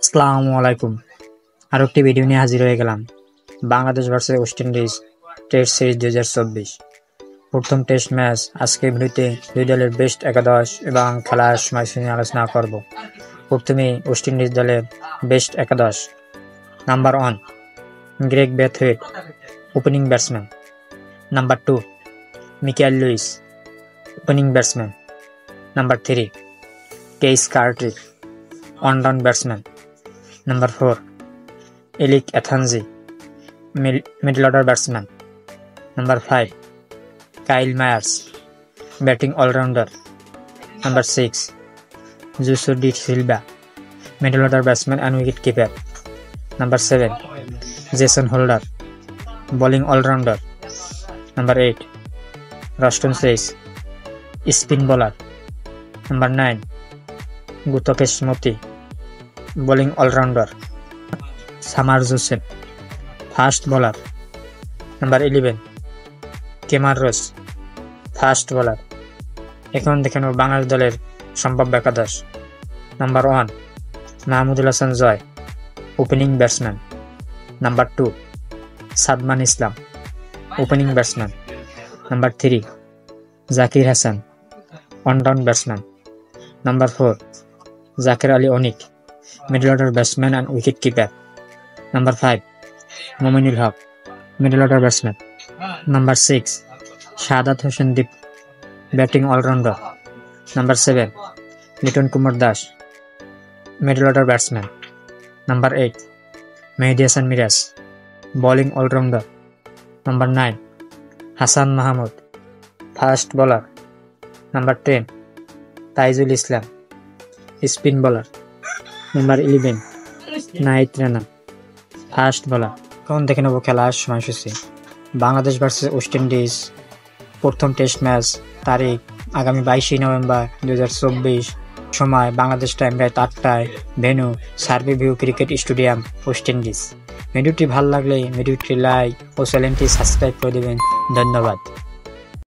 আসসালামু আলাইকুম। আরও একটি ভিডিও নিয়ে হাজির হয়ে গেলাম। Bangladesh versus West Indies test series 2024 প্রথম টেস্ট ম্যাচ। আজকের ভিডিওতে দুই দলের বেস্ট একাদশ এবং খেলার সময়সূচি নিয়ে আলোচনা করব। প্রথমে ওয়েস্ট ইন্ডিজ দলের বেস্ট একাদশ। Number 1 Kraigg Brathwaite, opening batsman. Number 2 Mikyle Louis, opening batsman. Number 3 Keacy Carty, on down batsman. Number 4 Alick Athanaze, middle order batsman. Number 5 Kyle Mayers, batting allrounder. Number 6 Joshua Da Silva, middle order batsman and wicket keeper. Number 7 Jason Holder, bowling allrounder. Number 8 Roston Chase, spin bowler. Number 9 Gudakesh Motie, bowling allrounder. Summer Joseph, fast bowler. Number 11 Kemar Roach, fast bowler. এখন দেখে নেব বাংলাদেশ দলের সম্ভাব্য একাদশ। Number 1 Mahmudul Hasan Joy, opening batsman. Number 2 Shadman Islam, opening batsman. Number 3 Zakir Hasan, on down batsman. Number 4 Jaker Ali Anik, middle order batsman and wicket keeper. Number 5 Mominul Haque, middle order batsman. Number 6 Shahadat Hossain Dip, batting allrounder. Number 7 Liton Kumar Das, middle order batsman. Number 8 Mehedi Hasan Miraz, bowling allrounder. Number 9 Hasan Mahmud, fast bowler. Number 10 Taijul Islam, spin bowler. Number 11 Nahid Rana, fast bowler. এখন দেখে নেব খেলার সময়সূচি। Bangladesh versus West Indies প্রথম test match, তারিখ আগামী 22 নভেম্বর 2024, সময় বাংলাদেশ টাইম রাত 8টায়, ভেন্যু সার্ভে ভিউ ক্রিকেট স্টেডিয়াম, ওয়েস্ট ইন্ডিজ। ভিডিওটি ভালো লাগলে ভিডিওটি লাইক ও চ্যানেলটি সাবস্ক্রাইব করে দেবেন। ধন্যবাদ।